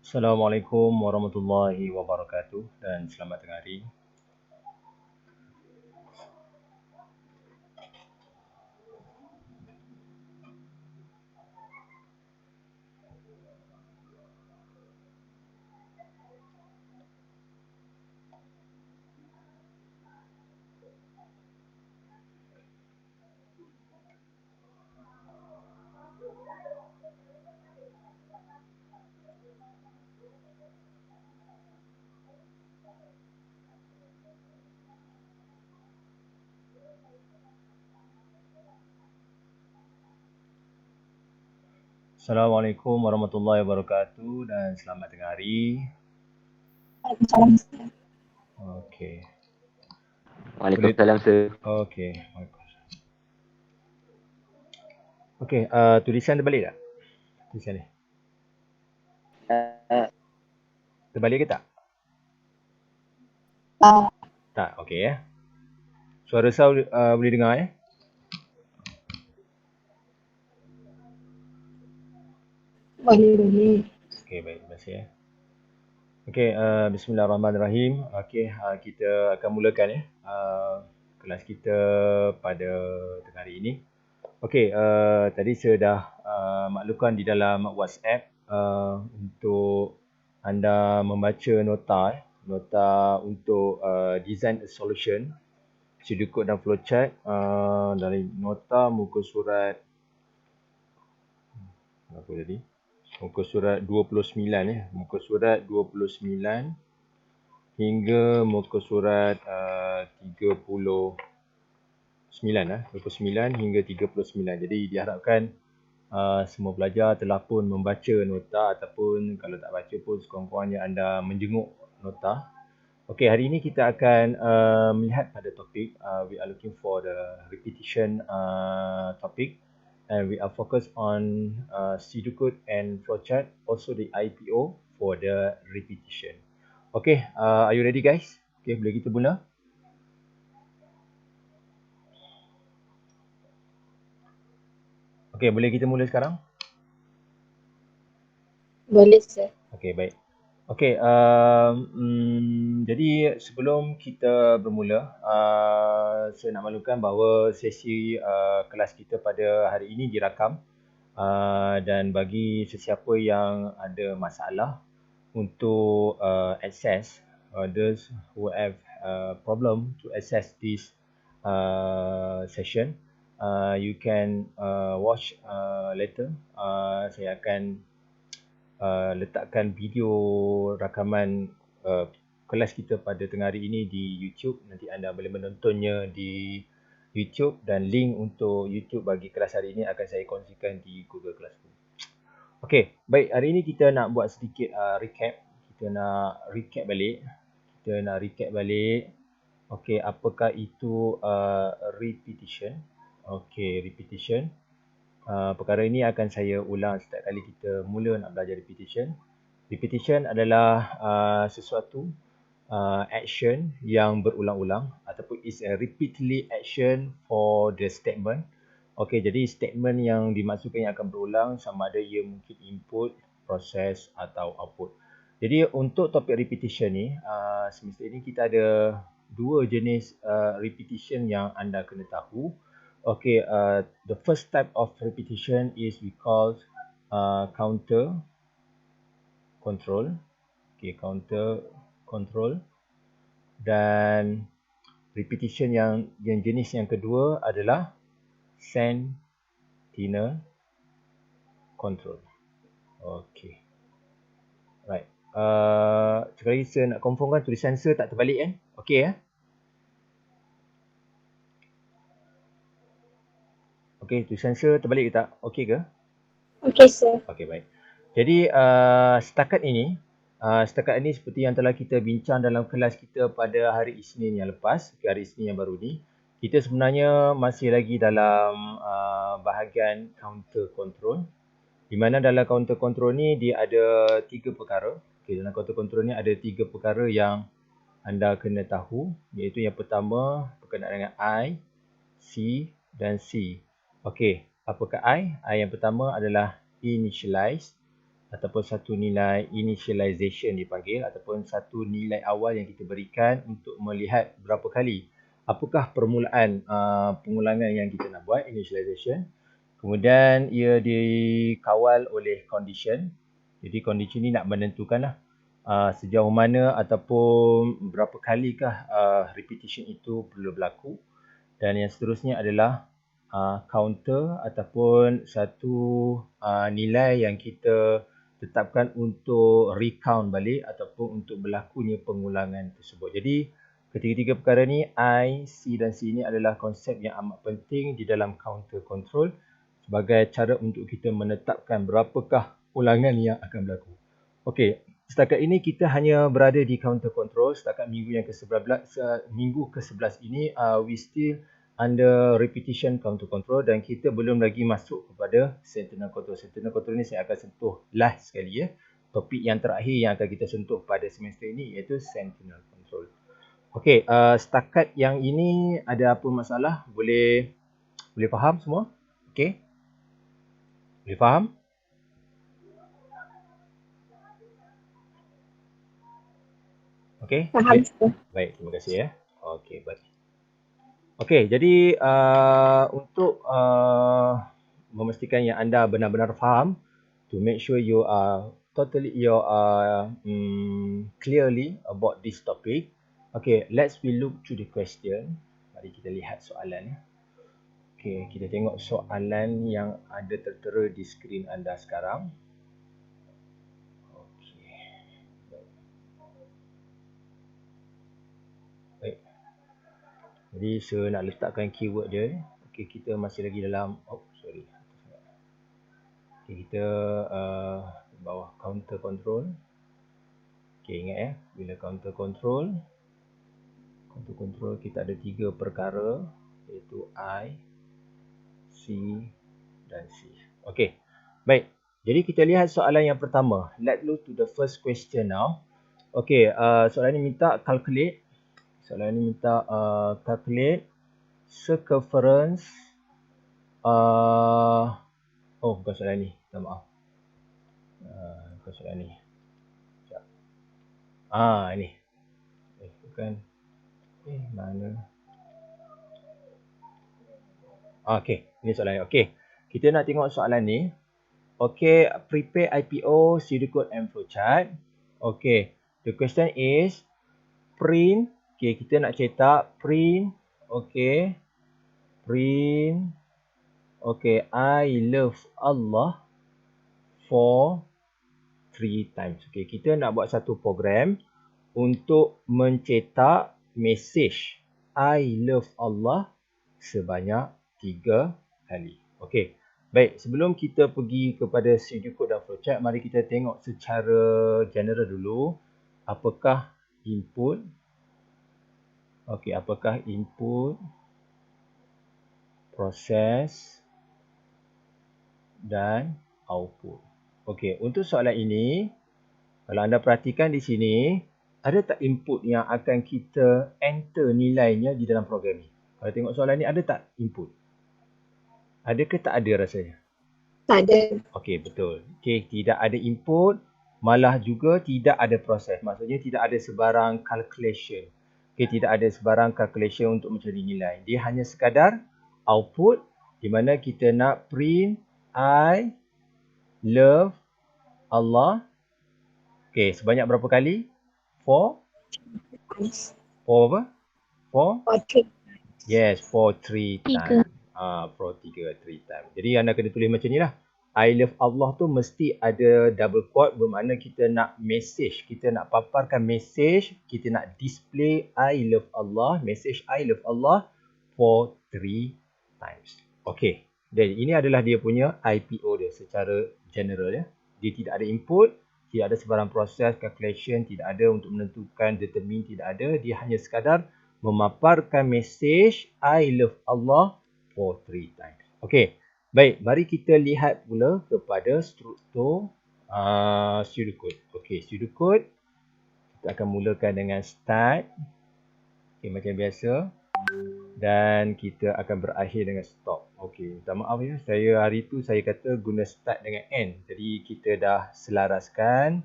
Assalamualaikum warahmatullahi wabarakatuh dan selamat tengah hari. Assalamualaikum warahmatullahi wabarakatuh dan selamat tengah hari. Waalaikumsalam. Okey. Waalaikumsalam, sir. Okey. Okey, tulisan terbalik tak? Tulisan ni. Terbalik ke tak? Tak, okey ya. Suara saya boleh dengar ya? Boleh. Okey, baik. Terima kasih ya. Okey, bismillahirrahmanirrahim. Okey, kita akan mulakan ya kelas kita pada tengah hari ini. Okey, tadi saya dah maklumkan di dalam WhatsApp untuk anda membaca nota untuk design a solution pseudocode dan flowchart dari nota muka surat apa tadi? Muka surat 29 ya. Muka surat 29 hingga muka surat 39 29 hingga 39. Jadi diharapkan semua pelajar telah pun membaca nota ataupun kalau tak baca pun sekurang-kurangnya anda menjenguk nota. Okey, hari ini kita akan melihat pada topik we are looking for the repetition topic and we are focused on pseudocode and flowchart, also the IPO for the repetition. Okay, are you ready guys? Okay, boleh kita mula? Okay, boleh kita mula sekarang? Boleh, sir. Okay, baik. Okay, jadi sebelum kita bermula, saya nak maklumkan bahawa sesi kelas kita pada hari ini dirakam dan bagi sesiapa yang ada masalah untuk access, those who have problem to access this session, you can watch later. Saya akan letakkan video rakaman kelas kita pada tengah hari ini di YouTube. Nanti anda boleh menontonnya di YouTube dan link untuk YouTube bagi kelas hari ini akan saya kongsikan di Google Classroom. Okey, baik, hari ini kita nak buat sedikit recap. Kita nak recap balik. Okey, apakah itu repetition? Okey, repetition. Perkara ini akan saya ulang setiap kali kita mula nak belajar repetition. Repetition adalah sesuatu action yang berulang-ulang ataupun is a repeatedly action for the statement. Okey, jadi statement yang dimaksudkan yang akan berulang sama ada ia mungkin input, proses atau output. Jadi untuk topik repetition ni, semestinya kita ada dua jenis repetition yang anda kena tahu. Okay, the first type of repetition is we call counter control. Okay, counter control. Dan repetition yang jenis yang kedua adalah sentinel control. Okay, right. Sekali lagi saya nak confirmkan tulisan saya tak terbalik kan? Okay ya? Okey, tulisan saya terbalik ke tak? Okey ke? Okey, sir. Okey, baik. Jadi setakat ini seperti yang telah kita bincang dalam kelas kita pada hari Isnin yang lepas, hari Isnin yang baru ni, kita sebenarnya masih lagi dalam bahagian counter control. Di mana dalam counter control ni dia ada tiga perkara. Okey, dalam counter control ni ada tiga perkara yang anda kena tahu, iaitu yang pertama berkenaan dengan I, C dan C. Okey, apakah I? I yang pertama adalah initialize. ataupun satu nilai initialization dipanggil, ataupun satu nilai awal yang kita berikan untuk melihat berapa kali apakah permulaan pengulangan yang kita nak buat, initialization. Kemudian ia dikawal oleh condition. Jadi condition ni nak menentukanlah sejauh mana ataupun berapa kalikah repetition itu perlu berlaku. Dan yang seterusnya adalah counter ataupun satu nilai yang kita tetapkan untuk recount balik ataupun untuk berlakunya pengulangan tersebut. Jadi ketiga-tiga perkara ni, I, C dan C ni adalah konsep yang amat penting di dalam counter control sebagai cara untuk kita menetapkan berapakah ulangan yang akan berlaku. Okey, setakat ini kita hanya berada di counter control. Setakat minggu yang ke-11 ini we still under repetition counter control dan kita belum lagi masuk kepada sentinel control. Sentinel control ni saya akan sentuh last sekali ya. Topik yang terakhir yang akan kita sentuh pada semester ini iaitu sentinel control. Okey, setakat yang ini ada apa masalah? Boleh faham semua? Okey. Boleh faham? Okey. Faham, sir. Baik, terima kasih ya. Okey, baik. Okey, jadi untuk memastikan yang anda benar-benar faham, to make sure you are clearly about this topic. Okay, let's look to the question. Mari kita lihat soalan. Okay, kita tengok soalan yang ada tertera di skrin anda sekarang. Okay. Baik. Jadi saya nak letakkan keyword dia. Okay, kita masih lagi dalam okay, kita bawah counter control. Okay, ingat ya, bila counter control kita ada 3 perkara iaitu I, C dan C. Okay, baik. Jadi kita lihat soalan yang pertama. Let's look to the first question now. Okay, soalan ini minta calculate. Soalan ini minta calculate circumference. Bukan soalan ni. Minta maaf. Bukan soalan ni. Sekejap. Ini. Bukan. Mana? Okay, ini soalan ni. Okay, kita nak tengok soalan ni. Okay, prepare IPO, pseudocode and flowchart. Okay, the question is print. Okay, kita nak cetak print. Okay, print. Okay, I love Allah for 3 times. Okay, kita nak buat satu program untuk mencetak message I love Allah sebanyak 3 kali. Okey. Baik, sebelum kita pergi kepada pseudocode dan flowchart, mari kita tengok secara general dulu apakah input. Okey, apakah input, proses dan output. Okey, untuk soalan ini, kalau anda perhatikan di sini, ada tak input yang akan kita enter nilainya di dalam program ni? Kalau tengok soalan ni, ada tak input? Ada ke tak ada rasanya? Tak ada. Okey, betul. Okey, tidak ada input, malah juga tidak ada proses. Maksudnya tidak ada sebarang calculation. Okey, tidak ada sebarang calculation untuk mencari nilai. Dia hanya sekadar output di mana kita nak print I love Allah. Okey, sebanyak berapa kali? 4 apa? 4? Yes, for 3 times. For 3 times. Jadi anda kena tulis macam ni lah. I love Allah tu mesti ada double quote, bermakna kita nak message, kita nak paparkan message, kita nak display I love Allah, message I love Allah for 3 times. Okey. Dan ini adalah dia punya IPO dia secara general ya. Dia tidak ada input, tidak ada sebarang proses, calculation, tidak ada untuk menentukan, determine, tidak ada. Dia hanya sekadar memaparkan message I love Allah for 3 times. Okey. Baik, mari kita lihat pula kepada struktur pseudocode. Okey, pseudocode kita akan mulakan dengan start. Okey, macam biasa. Dan kita akan berakhir dengan stop. Okey, minta maaf ya. Saya hari tu saya kata guna start dengan N. Jadi kita dah selaraskan.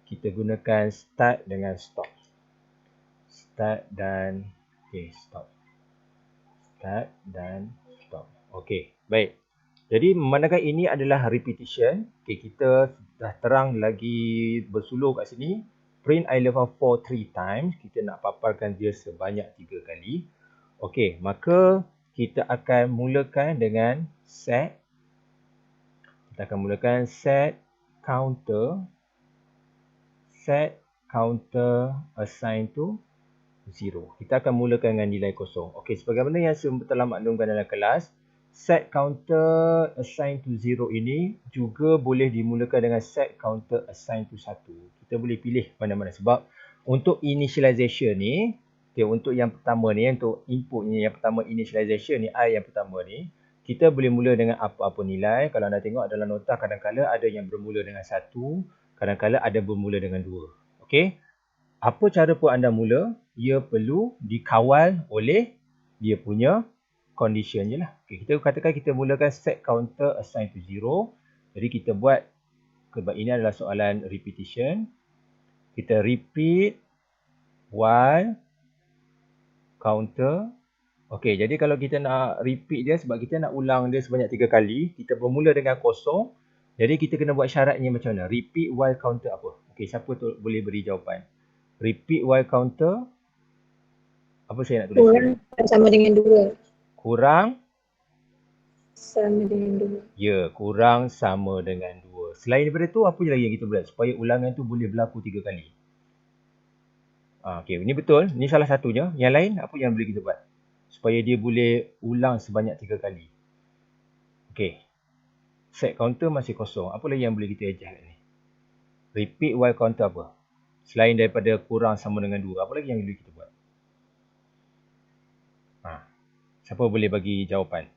Kita gunakan start dengan stop. Start dan stop. Start dan stop. Okey, baik. Jadi memandangkan ini adalah repetition, kita dah terang lagi bersuluh kat sini. Print I love her for 3 times. Kita nak paparkan dia sebanyak 3 kali. Okey, maka kita akan mulakan dengan set. Kita akan mulakan set counter assign to 0. Kita akan mulakan dengan nilai kosong. Okey, sebagaimana yang saya telah maklumkan dalam kelas, set counter assign to 0 ini juga boleh dimulakan dengan set counter assign to 1. Kita boleh pilih mana-mana sebab untuk initialization ni, untuk yang pertama ni, untuk inputnya yang pertama initialization ni, I yang pertama ni, kita boleh mula dengan apa-apa nilai. Kalau anda tengok dalam nota, kadang-kadang ada yang bermula dengan 1, kadang-kadang ada bermula dengan 2. Okey. Apa cara pun anda mula, ia perlu dikawal oleh dia punya condition je lah. Okay, kita katakan kita mulakan set counter assign to 0. Jadi kita buat, sebab ini adalah soalan repetition. Kita repeat while counter. Okey, jadi kalau kita nak repeat dia, sebab kita nak ulang dia sebanyak 3 kali, kita bermula dengan kosong. Jadi kita kena buat syaratnya macam mana? Repeat while counter apa? Okey, siapa tu boleh beri jawapan? Repeat while counter. Apa saya nak tulis? Kurang sama dengan 2. Kurang Sama dengan 2. ya, kurang sama dengan 2. Selain daripada tu, apa lagi yang kita buat supaya ulangan tu boleh berlaku 3 kali? Okey, ini betul. Ini salah satunya. Yang lain, apa yang boleh kita buat supaya dia boleh ulang sebanyak 3 kali? Okey. Set counter masih kosong. Apa lagi yang boleh kita adjust ni? Repeat while counter apa? Selain daripada kurang sama dengan 2, apa lagi yang boleh kita buat? Siapa boleh bagi jawapan?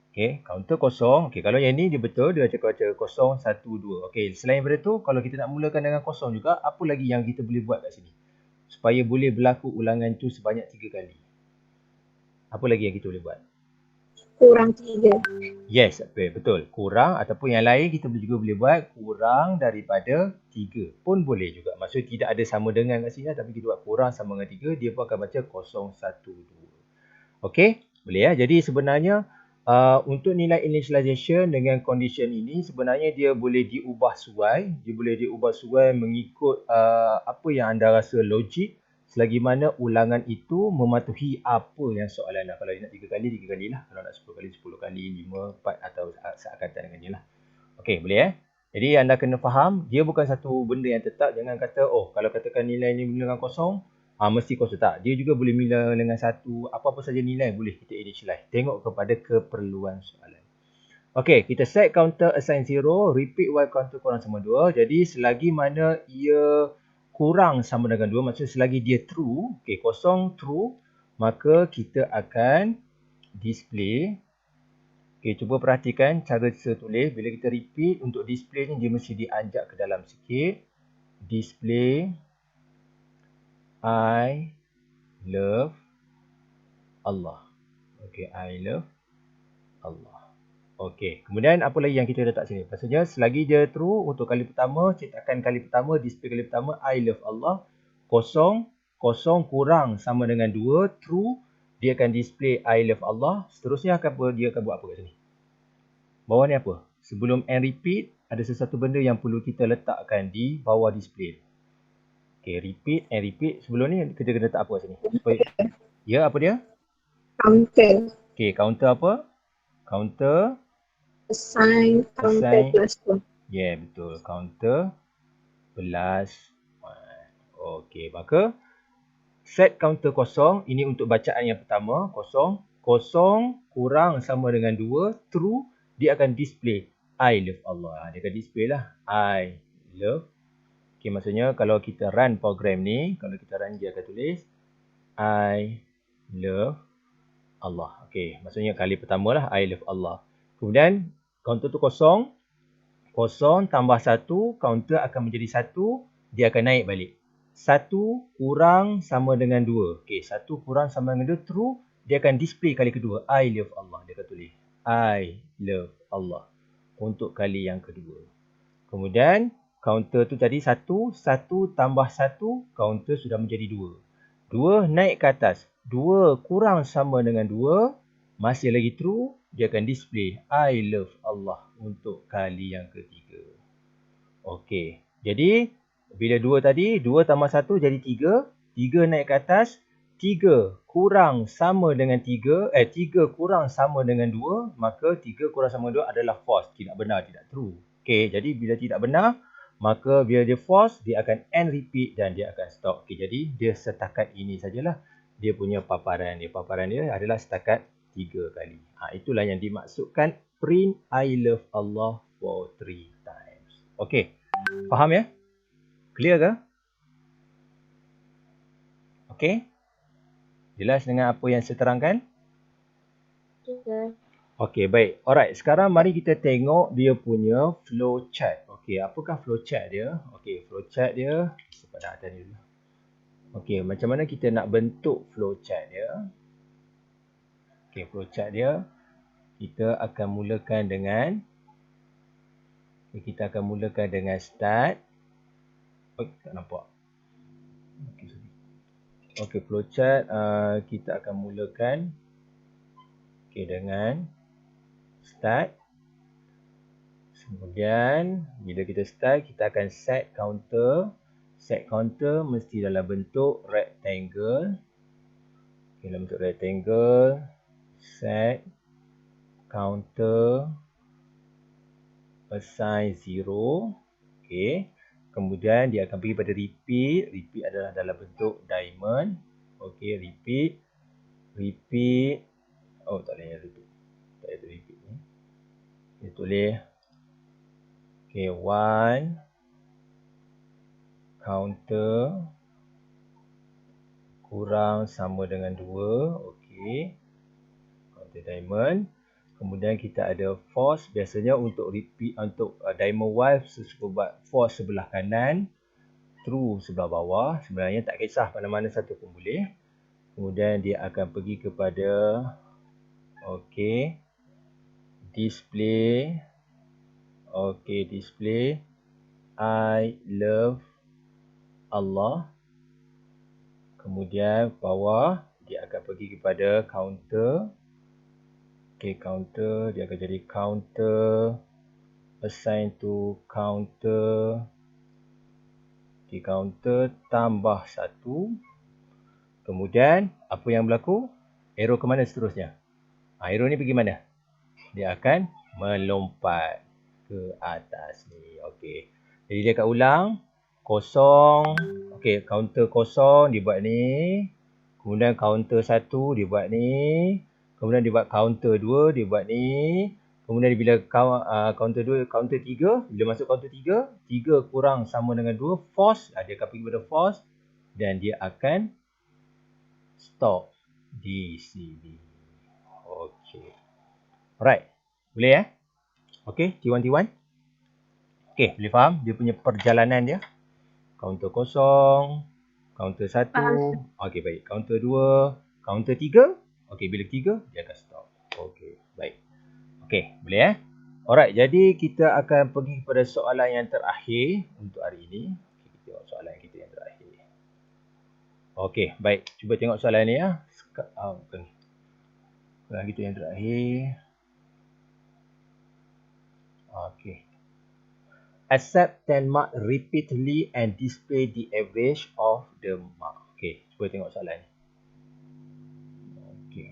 Okey, counter kosong. Okey, kalau yang ni dia betul, dia baca 0, 1, 2. Okey, selain daripada tu, kalau kita nak mulakan dengan kosong juga, apa lagi yang kita boleh buat kat sini? Supaya boleh berlaku ulangan tu sebanyak 3 kali. Apa lagi yang kita boleh buat? Kurang 3. Yes, betul. Kurang ataupun yang lain kita juga boleh buat kurang daripada 3 pun boleh juga. Maksudnya tidak ada sama dengan kat sini, tapi kita buat kurang sama dengan 3, dia pun akan baca 0, 1, 2. Okey, boleh ya. Jadi sebenarnya untuk nilai initialization dengan condition ini sebenarnya dia boleh diubah suai. Dia boleh diubah suai mengikut apa yang anda rasa logik. Selagi mana ulangan itu mematuhi apa yang soalan nak. Kalau nak 3 kali, 3 kali lah. Kalau nak 10 kali, 10 kali, 5, 4 atau seakatan dengannya lah. Okey, boleh ya. Jadi anda kena faham, dia bukan satu benda yang tetap. Jangan kata, oh kalau katakan nilai ni dengan kosong, mesti kosong. Tak. Dia juga boleh mula dengan 1. Apa-apa saja nilai boleh kita initialize. Tengok kepada keperluan soalan. Okey, kita set counter assign 0. Repeat while counter kurang sama 2. Jadi selagi mana ia kurang sama dengan 2, maksudnya selagi dia true, okey, kosong true, maka kita akan display. Okey, cuba perhatikan cara saya tulis. Bila kita repeat, untuk display ni dia mesti dianjak ke dalam sikit. Display I love Allah. Okey, I love Allah. Okey, kemudian apa lagi yang kita letak sini? Maksudnya selagi dia true untuk kali pertama, cetakan kali pertama, display kali pertama, I love Allah. Kosong, kosong kurang sama dengan 2, true, dia akan display I love Allah. Seterusnya dia akan buat apa kat sini? Bawah ni apa? Sebelum and repeat, ada sesuatu benda yang perlu kita letakkan di bawah display. Okey, repeat and repeat. Sebelum ni kita kena letak apa kat sini? Supaya, ya, apa dia? Counter. Okey, counter apa? Counter Assign counter plus 1. Ya, betul. Counter plus 1. Okey, maka set counter kosong. Ini untuk bacaan yang pertama. Kosong. Kosong kurang sama dengan 2. True. Dia akan display I love Allah. Dia akan display lah I love. Okey, maksudnya kalau kita run program ni, kalau kita run, dia akan tulis I love Allah. Okey, maksudnya kali pertama lah I love Allah. Kemudian counter tu kosong. Kosong tambah 1, counter akan menjadi 1, dia akan naik balik. 1 kurang sama dengan 2. Okey, 1 kurang sama dengan 2, true, dia akan display kali kedua. I love Allah. Dia akan tulis I love Allah untuk kali yang kedua. Kemudian counter tu tadi 1 tambah 1, counter sudah menjadi 2. 2 naik ke atas. 2 kurang sama dengan 2, masih lagi true, dia akan display I love Allah untuk kali yang ketiga. Okey. Jadi bila 2 tadi, 2 tambah 1 jadi 3. 3 naik ke atas. 3 kurang sama dengan 3. 3 kurang sama dengan 2. Maka 3 kurang sama dengan 2 adalah false. Tidak benar, tidak true. Okey. Jadi bila tidak benar, maka bila dia false, dia akan end repeat dan dia akan stop. Okey. Jadi dia setakat ini sajalah. Dia punya paparan dia. Paparan dia adalah setakat 3 kali. Itulah yang dimaksudkan print I love Allah for 3 times. Okey. Faham ya? Clear ke? Okey? Jelas dengan apa yang saya terangkan? Yes. Okey, baik. Alright, sekarang mari kita tengok dia punya flow chart. Okey, apakah flow chart dia? Okey, flow chart dia, pada atas ni dulu. Okey, macam mana kita nak bentuk flow chart dia? Okey, flow chart dia, kita akan mulakan dengan start. Tak nampak. Okey, flowchart kita akan mulakan dengan start. Kemudian bila kita start, kita akan set counter. Set counter mesti dalam bentuk rectangle. Okey, dalam bentuk rectangle, set counter assign 0. Okey. Kemudian dia akan pergi pada repeat. Repeat adalah dalam bentuk diamond. Okey, repeat. Repeat. Oh, tak boleh repeat. Tak ada repeat ni. Dia tulis. Okey, 1. Counter. Kurang sama dengan 2. Okey. Counter diamond. Kemudian kita ada force. Biasanya untuk repeat, untuk diamond wife, suka buat force sebelah kanan, true sebelah bawah. Sebenarnya tak kisah, mana-mana satu pun boleh. Kemudian dia akan pergi kepada okey, display. Okey, display I love Allah. Kemudian bawah dia akan pergi kepada counter. Okey, counter, dia akan jadi counter assign to counter. Okey, counter tambah 1. Kemudian apa yang berlaku? Arrow ke mana seterusnya? Arrow ni pergi mana? Dia akan melompat ke atas ni. Okey. Jadi dia akan ulang. Kosong. Okey, counter kosong dia buat ni. Kemudian counter 1 dia buat ni. Kemudian dia buat counter 2 dia buat ni. Kemudian bila counter 2, counter 3, bila masuk counter 3, 3 kurang sama dengan 2, false. Dia akan pergi pada false dan dia akan stop di sini. Okey. Alright. Boleh ya? Okey, T1. Okey, boleh faham dia punya perjalanan dia? Counter kosong, counter 1. Okey, baik. Counter 2, counter 3. Okey, bila 3 dia akan stop. Okey, baik. Okey, boleh ya? Alright, jadi kita akan pergi kepada soalan yang terakhir untuk hari ini. Okay, kita tengok soalan kita yang terakhir. Okey, baik. Cuba tengok soalan ni ya. Bukan. Soalan kita yang terakhir. Okey. Accept 10 mark repeatedly and display the average of the mark. Okey, cuba tengok soalan ni. Okey.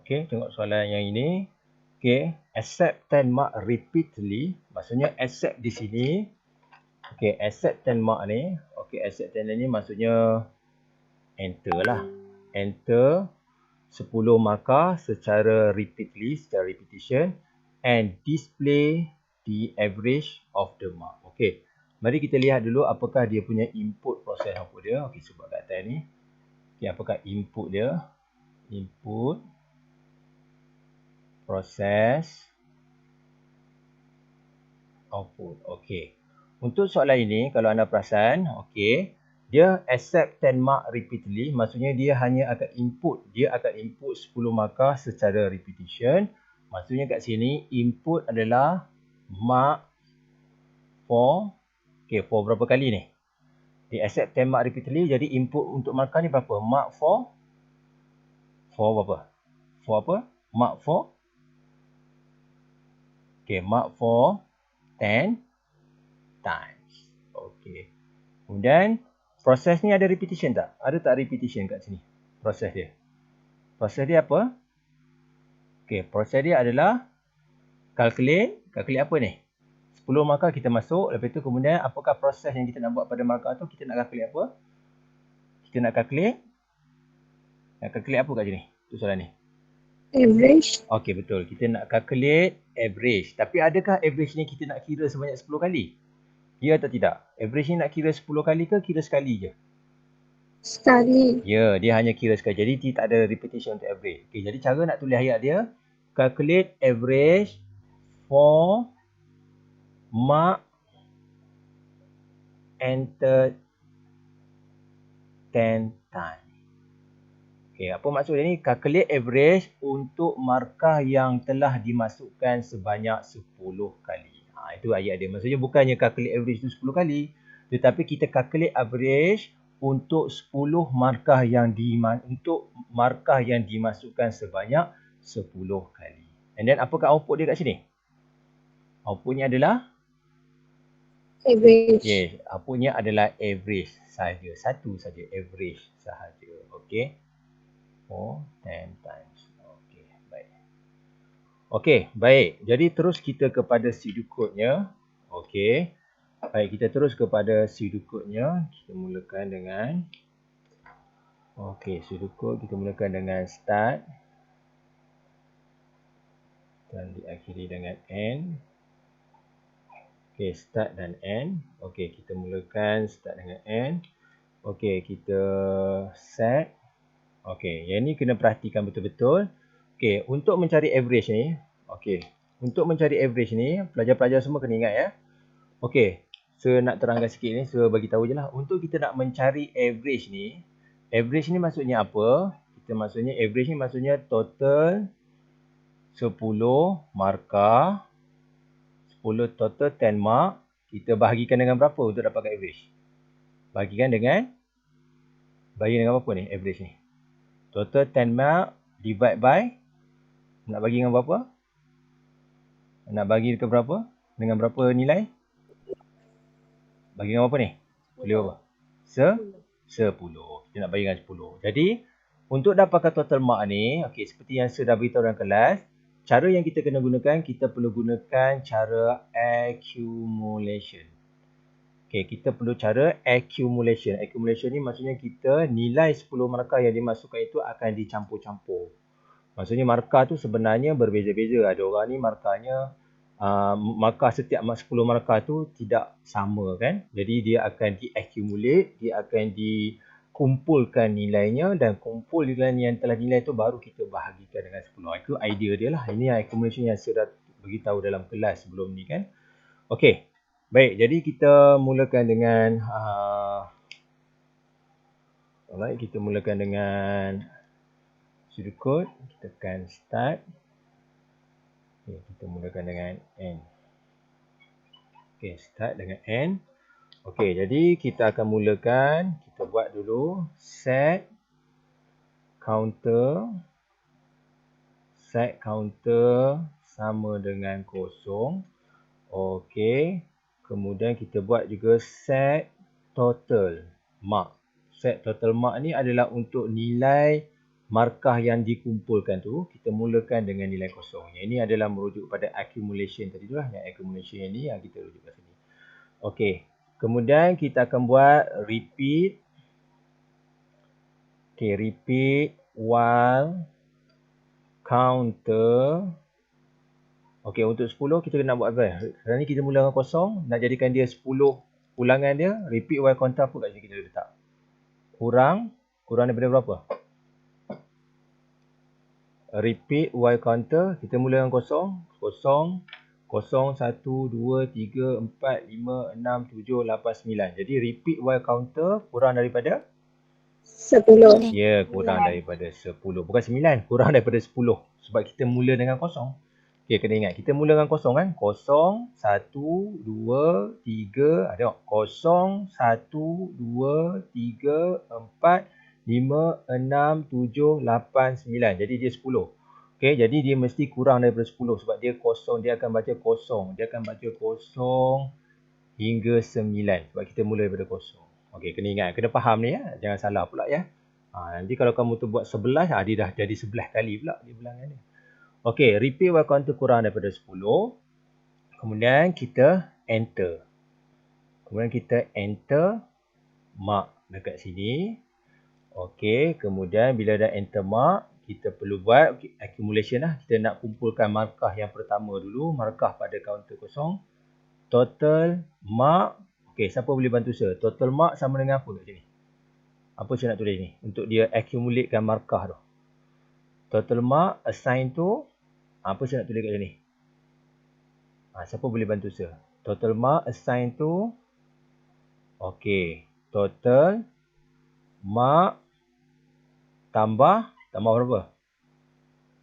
Okey, tengok soalan yang ini. Okey, accept 10 mark repeatedly. Maksudnya accept di sini. Okey, accept 10 mark ni. Okey, accept 10 ni maksudnya enter lah. Enter 10 markah secara repeatedly, secara repetition, and display the average of the mark. Okey, mari kita lihat dulu apakah dia punya input, proses output dia. Okey, sebab kat atas ni. Okey, apakah input dia? Input, proses, output. Okey. Untuk soalan ini, kalau anda perasan, okey, dia accept 10 mark repeatedly, maksudnya dia hanya akan input. Dia akan input 10 markah secara repetition. Maksudnya kat sini, input adalah mark for, okey, for berapa kali ni? Dia accept 10 mark repeatedly, jadi input untuk markah ni berapa? Mark for berapa? For apa? Mark for, okey, mark for 10 times. Okey. Kemudian proses ni ada repetition tak? Ada tak repetition kat sini? Proses dia. Proses dia apa? Okey, proses dia adalah calculate apa ni? 10 markah kita masuk, lepas tu kemudian apakah proses yang kita nak buat pada markah tu? Kita nak calculate apa? Kita nak calculate apa kat sini? Tu soalan ni. Average. Okey, betul. Kita nak calculate average. Tapi adakah average ni kita nak kira sebanyak 10 kali? Ya atau tidak? Average ni nak kira 10 kali ke kira sekali je? Sekali. Ya, dia hanya kira sekali. Jadi tak ada repetition untuk average. Okey, jadi cara nak tulis ayat dia, calculate average for mark entered 10 times. Okey, apa maksud dia ni? Calculate average untuk markah yang telah dimasukkan sebanyak 10 kali. Itu ayat dia. Maksudnya bukannya calculate average tu 10 kali, tetapi kita calculate average untuk 10 markah yang dimasukkan sebanyak 10 kali. And then apakah output dia kat sini? Outputnya adalah Average. yes, outputnya adalah average sahaja. Satu saja, average sahaja. Okey. For 10 times. Okey, baik. Okey, baik. Jadi terus kita kepada pseudocode-nya. Okey. Baik, kita terus kepada pseudocode-nya. Kita mulakan dengan okey, pseudocode kita mulakan dengan start dan diakhiri dengan end. Okey, start dan end. Okey, kita mulakan start dengan end. Okey, kita set. Okey, yang ni kena perhatikan betul-betul. Okey, untuk mencari average ni, okey, untuk mencari average ni, pelajar-pelajar semua kena ingat ya. Okey, saya nak terangkan sikit ni, saya bagi tahu je lah. Untuk kita nak mencari average ni maksudnya apa? Maksudnya average ni maksudnya total 10 markah, 10 total 10 mark, kita bahagikan dengan berapa untuk dapatkan average? Bahagikan dengan berapa ni average ni? Total 10 mark divide by, nak bagi dengan berapa? Nak bagi ke berapa? Dengan berapa nilai? Bagi dengan berapa ni? Boleh berapa? 10. Kita nak bagi dengan 10. Jadi, untuk dapatkan total mark ni, okey, seperti yang saya dah beritahu dalam kelas, cara yang kita kena gunakan, kita perlu gunakan cara accumulation. Okey, kita perlu cara accumulation. Accumulation ni maksudnya kita nilai 10 markah yang dimasukkan itu akan dicampur-campur. Maksudnya markah tu sebenarnya berbeza-beza. Ada orang ni markahnya markah setiap 10 markah tu tidak sama kan. Jadi dia akan di-accumulate, dia akan dikumpulkan nilainya dan kumpul nilai yang telah nilai tu baru kita bahagikan dengan 10. Itu idea dia lah. Ini accumulation yang saya dah beritahu dalam kelas sebelum ni kan. Okey. Baik, jadi kita mulakan dengan alright, kita mulakan dengan pseudocode. Kita tekan start. Okay, kita mulakan dengan end. Okay, start dengan end. Okay, jadi kita akan mulakan. Kita buat dulu set counter. Set counter sama dengan 0. Okay. Kemudian kita buat juga set total mark. Set total mark ni adalah untuk nilai markah yang dikumpulkan tu, kita mulakan dengan nilai 0. Yang ini adalah merujuk pada accumulation tadi tu lah. Yang accumulation yang ni yang kita rujuk kat sini. Okey. Kemudian kita akan buat repeat Okay, repeat while counter. Okay, untuk 10 kita nak buat apa? Sekarang ni kita mula dengan kosong. Nak jadikan dia 10 ulangan dia. Repeat while counter apa kat sini kita letak? Kurang daripada berapa? Repeat while counter. Kita mula dengan kosong. Kosong. 0, 1, 2, 3, 4, 5, 6, 7, 8, 9. Jadi repeat while counter kurang daripada? 10. Ya, kurang daripada 10. Bukan 9, kurang daripada 10. Sebab kita mula dengan kosong. Okey, kena ingat. Kita mula dengan kosong kan? 0, 1, 2, 3. Tengok. 0, 1, 2, 3, 4, 5, 6, 7, 8, 9. Jadi dia 10. Okey, jadi dia mesti kurang daripada 10. Sebab dia kosong. Dia akan baca kosong. Dia akan baca kosong hingga 9. Sebab kita mula daripada kosong. Okey, kena ingat. Kena faham ni ya. Jangan salah pula ya. Nanti kalau kamu tu buat 11, dia dah jadi 11 kali pula di bilangan ni. Okey, repeat while counter kurang daripada 10. Kemudian kita enter. Kemudian kita enter mark dekat sini. Okey, kemudian bila dah enter mark, kita perlu buat accumulation lah. Kita nak kumpulkan markah yang pertama dulu. Markah pada counter kosong. Total mark. Okey, siapa boleh bantu saya? Total mark sama dengan apa kat sini? Apa saya nak tulis ni? Untuk dia accumulatekan markah tu. Total mark assign to. Apa saya nak tulis kat sini? Siapa boleh bantu saya? Total mark assign to. Okey. Total mark tambah berapa?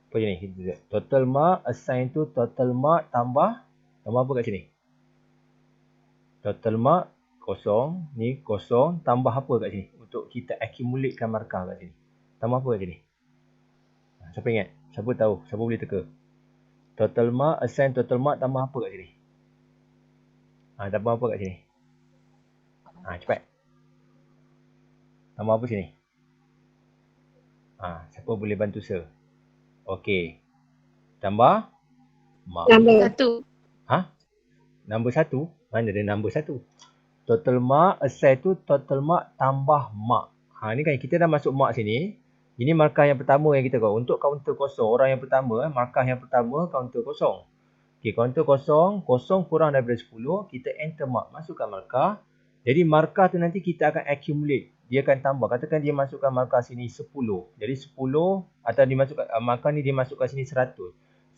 Apa je ni? Total mark assign to total mark tambah apa kat sini? Total mark kosong. Ni kosong. Tambah apa kat sini? Untuk kita accumulatekan markah kat sini. Tambah apa kat sini? Siapa ingat? Siapa tahu? Siapa boleh teka? Total mark, assign total mark tambah apa kat sini? Tambah apa kat sini? Cepat. Tambah apa sini? Siapa boleh bantu saya? Okey. Tambah mark. Number. 1. Nombor 1? Mana ada nombor 1? Total mark, assign tu total mark tambah mark. Ni kan kita dah masuk mark sini. Ini markah yang pertama yang kita tahu. Untuk counter kosong, orang yang pertama, markah yang pertama counter kosong. Okey, counter kosong, kosong kurang daripada 10, kita enter mark, masukkan markah. Jadi markah tu nanti kita akan accumulate. Dia akan tambah. Katakan dia masukkan markah sini 10. Jadi 10 atau dimasukkan markah ni dia masukkan sini 100.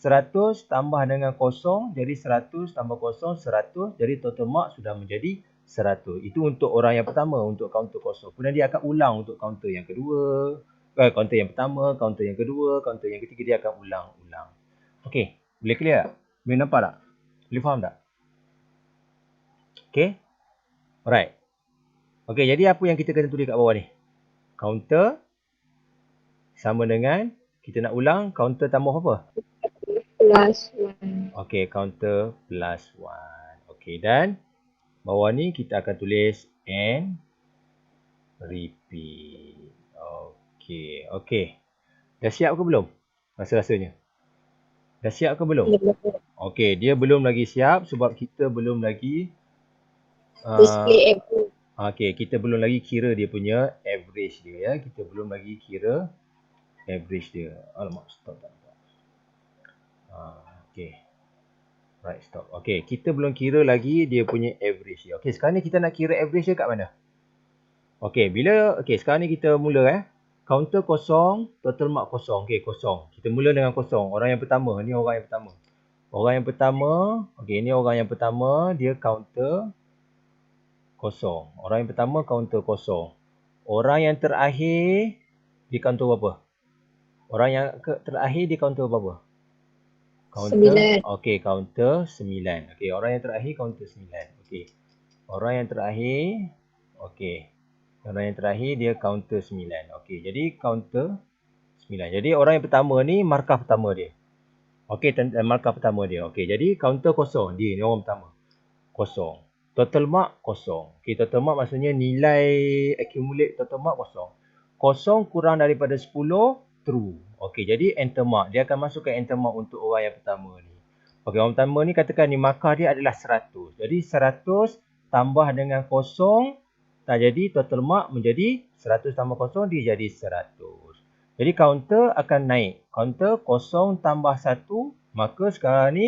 100 tambah dengan kosong, jadi 100 tambah kosong 100. Jadi total mark sudah menjadi 100. Itu untuk orang yang pertama, untuk counter kosong. Kemudian dia akan ulang untuk counter yang kedua. Counter yang pertama, counter yang kedua, counter yang ketiga, dia akan ulang-ulang. Okey, boleh clear tak? Boleh nampak tak? Boleh faham tak? Okey? Alright. Okey, jadi apa yang kita kena tulis kat bawah ni? Counter sama dengan, kita nak ulang, counter tambah apa? Plus 1. Okey, counter plus 1. Okey, dan bawah ni kita akan tulis and repeat. Okey. Dah siap ke belum? Rasa-rasanya. Dah siap ke belum? Okey, dia belum lagi siap sebab kita belum lagi Display average. okey, kita belum lagi kira dia punya average dia ya. Kita belum lagi kira average dia. Alamak, stop tak. Okey. Right, stop. Okey, kita belum kira lagi dia punya average dia. Okey, sekarang ni kita nak kira average dia kat mana? Okey, sekarang ni kita mula counter kosong, total mark kosong. Okey, kosong. Kita mula dengan kosong. Orang yang pertama, ni orang yang pertama. Orang yang pertama, okey, ni orang yang pertama, dia counter kosong. Orang yang pertama counter kosong. Orang yang terakhir di counter berapa? Orang yang terakhir di counter berapa? Counter 9. Okey, counter 9. Okey, orang yang terakhir counter 9. Okey. Orang yang terakhir, okey. Orang yang terakhir dia counter 9. Okey, jadi counter 9. Jadi orang yang pertama ni markah pertama dia. Okey, markah pertama dia. Okey, jadi counter kosong. Dia ni orang pertama. Kosong. Total mark kosong. Okey, total mark maksudnya nilai accumulate total mark kosong. Kosong kurang daripada 10, true. Okey, jadi enter mark. Dia akan masukkan enter mark untuk orang yang pertama ni. Okey, orang pertama ni katakan ni markah dia adalah 100. Jadi 100 tambah dengan kosong Tak jadi total mark menjadi 100 tambah kosong dia jadi 100. Jadi counter akan naik. Counter kosong tambah 1, maka sekarang ni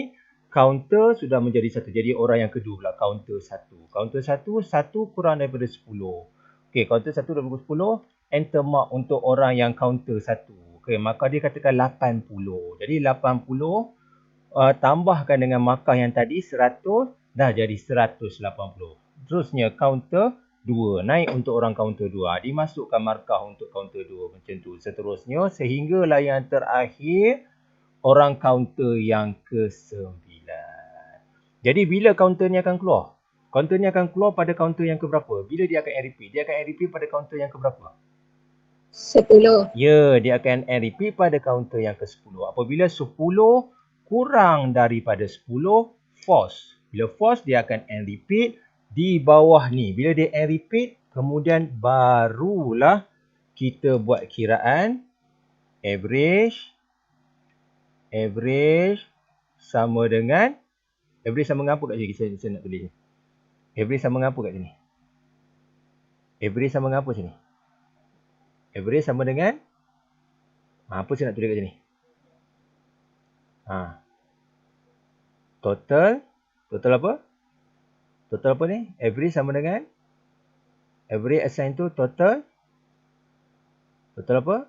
counter sudah menjadi 1. Jadi orang yang kedua pula counter 1. Counter 1, 1 kurang daripada 10. Okey, counter 1 daripada 10, enter mark untuk orang yang counter 1. Okey, maka dia katakan 80. Jadi 80 tambahkan dengan markah yang tadi 100 dah jadi 180. Terusnya counter 2 naik untuk orang counter 2. Dimasukkan markah untuk counter 2 macam tu. Seterusnya sehinggalah yang terakhir orang counter yang ke-9. Jadi bila counter ni akan keluar? Counter ni akan keluar pada counter yang keberapa? Bila dia akan repeat? Dia akan repeat pada counter yang keberapa? 10. Ya, dia akan repeat pada counter yang ke-10. Apabila 10 kurang daripada 10, false. Bila false, dia akan repeat di bawah ni. Bila dia repeat, kemudian barulah kita buat kiraan average sama dengan apa kat sini? Saya nak tulis. Average sama dengan apa kat sini? Average sama dengan apa sini? Average sama dengan apa saya nak tulis kat sini? Total apa? Total apa ni? Average sama dengan average assign tu total apa?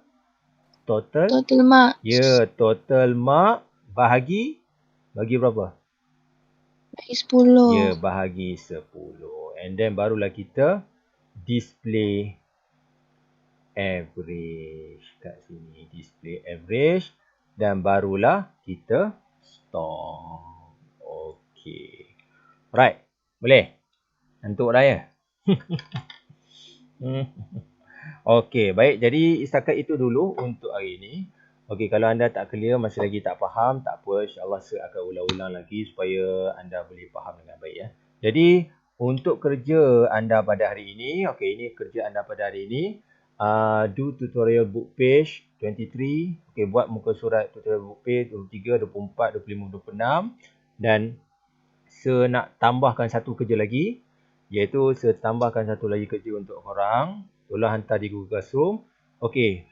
Total mark. Ya, total mark bagi berapa? Bagi 10. Ya, bahagi 10. And then barulah kita display average kat sini. Display average dan barulah kita stop. Okey. Alright. Boleh? Ngantuk dah ya? Okey, baik. Jadi setakat itu dulu untuk hari ini. Okey, kalau anda tak clear, masih lagi tak faham, tak apa. InsyaAllah saya akan ulang-ulang lagi supaya anda boleh faham dengan baik ya. Jadi untuk kerja anda pada hari ini, okey, ini kerja anda pada hari ini. Do tutorial book page 23. Okey, buat muka surat tutorial book page 23, 24, 25, 26. Dan saya nak tambahkan satu kerja lagi. Iaitu saya tambahkan satu lagi kerja untuk korang. Tolong hantar di Google Classroom. Okey,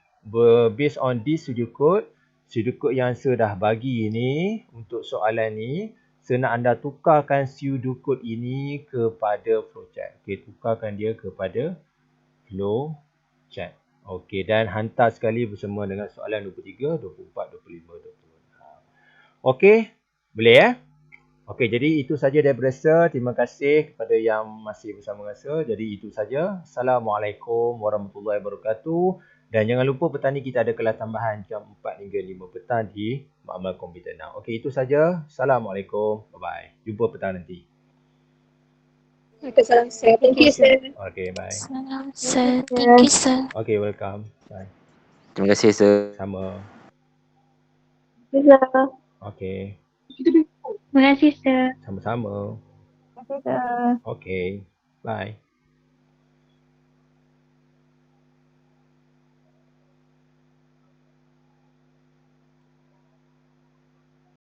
based on this studio code yang saya dah bagi ini untuk soalan ni, saya nak anda tukarkan studio code ini kepada flowchart. Okey, tukarkan dia kepada flowchart. Okey, dan hantar sekali bersama dengan soalan 23, 24, 25, 26. Okey, boleh ya? Okey, jadi itu saja daripada saya. Terima kasih kepada yang masih bersama dengan saya. Jadi itu saja. Assalamualaikum warahmatullahi wabarakatuh. Dan jangan lupa petang ni kita ada kelas tambahan jam 4 hingga 5 petang di Makmal Komputer Now. Okey, itu saja. Assalamualaikum. Bye-bye. Jumpa petang nanti. Waalaikumsalam, sir. Thank you, sir. Okey, bye. Salam, sir. Thank you, sir. Okey, welcome. Bye. Terima kasih, sir. Sama. Sir. Okey. Terima kasih, sir. Sama-sama. Terima kasih, sir. Okey. Bye.